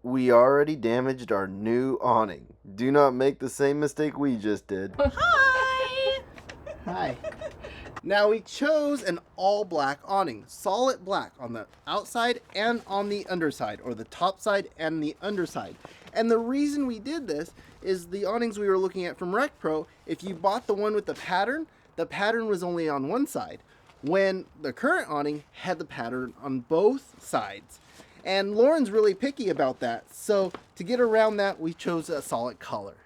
We already damaged our new awning. Do not make the same mistake we just did. Hi! Hi. Now we chose an all black awning, solid black on the outside and on the underside, or the top side and the underside. And the reason we did this is the awnings we were looking at from RecPro, if you bought the one with the pattern was only on one side, when the current awning had the pattern on both sides. And Lauren's really picky about that, so to get around that, we chose a solid color.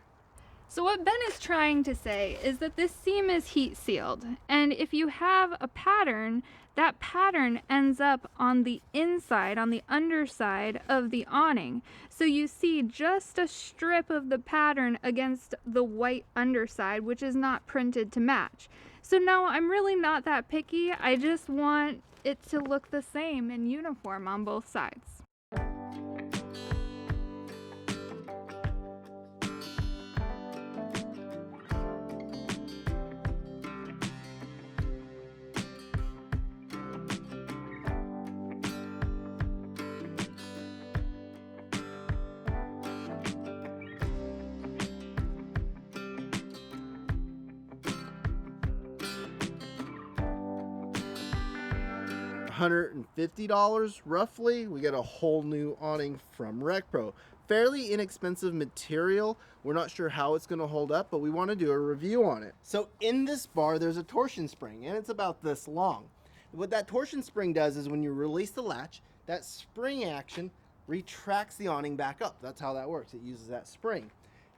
So what Ben is trying to say is that this seam is heat sealed, and if you have a pattern, that pattern ends up on the inside, on the underside of the awning. So you see just a strip of the pattern against the white underside, which is not printed to match. So no, I'm really not that picky. I just want it to look the same and uniform on both sides. $150 roughly. We get a whole new awning from RecPro. Fairly inexpensive material. We're not sure how it's going to hold up, but we want to do a review on it. So in this bar there's a torsion spring, and it's about this long. What that torsion spring does is when you release the latch, that spring action retracts the awning back up. That's how that works. It uses that spring.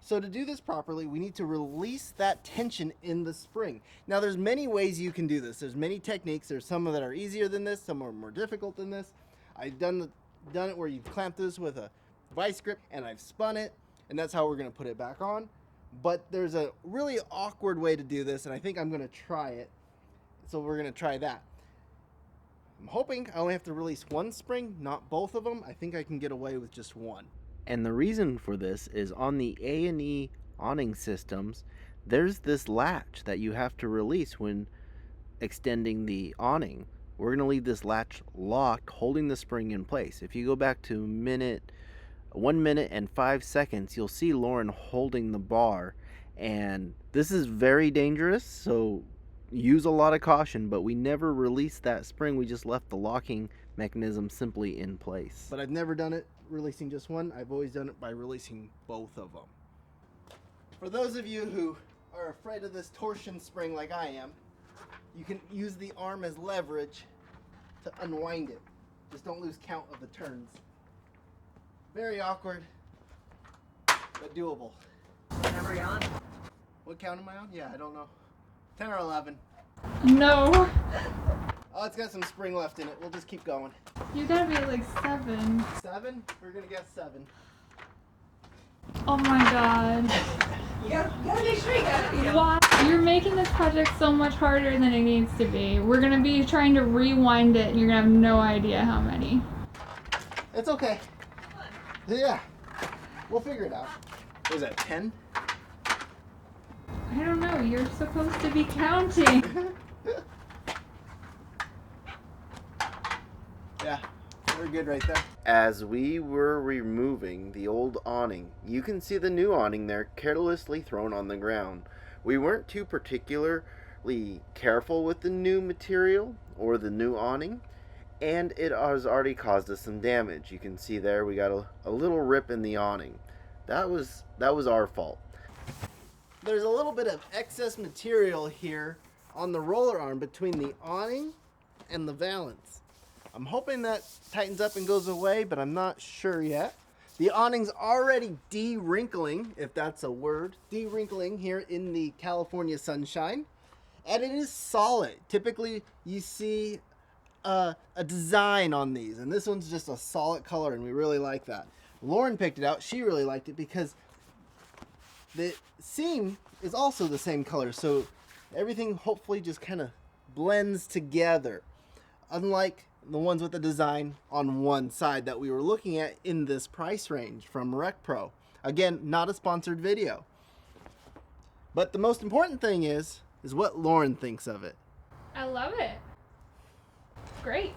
So to do this properly, we need to release that tension in the spring. Now there's many ways you can do this. There's many techniques. There's some that are easier than this, some are more difficult than this. I've done it where you clamp this with a vice grip and I've spun it, and that's how we're gonna put it back on. But there's a really awkward way to do this, and I think I'm gonna try it. So we're gonna try that. I'm hoping I only have to release one spring, not both of them. I think I can get away with just one. And the reason for this is on the A&E awning systems, there's this latch that you have to release when extending the awning. We're going to leave this latch locked, holding the spring in place. If you go back to 1 minute and 5 seconds, you'll see Lauren holding the bar. And this is very dangerous, so use a lot of caution, but we never released that spring. We just left the locking mechanism simply in place. But I've never done it releasing just one. I've always done it by releasing both of them. For those of you who are afraid of this torsion spring like I am, you can use the arm as leverage to unwind it. Just don't lose count of the turns. Very awkward, but doable. What number are you on? What count am I on? Yeah, I don't know. 10 or 11. No, Oh, it's got some spring left in it. We'll just keep going. you gotta be like 7. 7? We're gonna guess 7. Oh my god. You gotta make sure you got it. Why? You're making this project so much harder than it needs to be. We're gonna be trying to rewind it and you're gonna have no idea how many. It's okay. Yeah, we'll figure it out. What was that, 10? I don't know, you're supposed to be counting. Yeah, we're good right there. As we were removing the old awning, you can see the new awning there carelessly thrown on the ground. We weren't too particularly careful with the new material or the new awning, and it has already caused us some damage. You can see there we got a little rip in the awning. That was our fault. There's a little bit of excess material here on the roller arm between the awning and the valance. I'm hoping that tightens up and goes away, but I'm not sure yet. The awning's already de-wrinkling, if that's a word, de-wrinkling here in the California sunshine, and it is solid. Typically, you see a design on these, and this one's just a solid color, and we really like that. Lauren picked it out. She really liked it because the seam is also the same color, so everything hopefully just kind of blends together, unlike the ones with the design on one side that we were looking at in this price range from RecPro. Again, not a sponsored video. But the most important thing is what Lauren thinks of it. I love it. Great.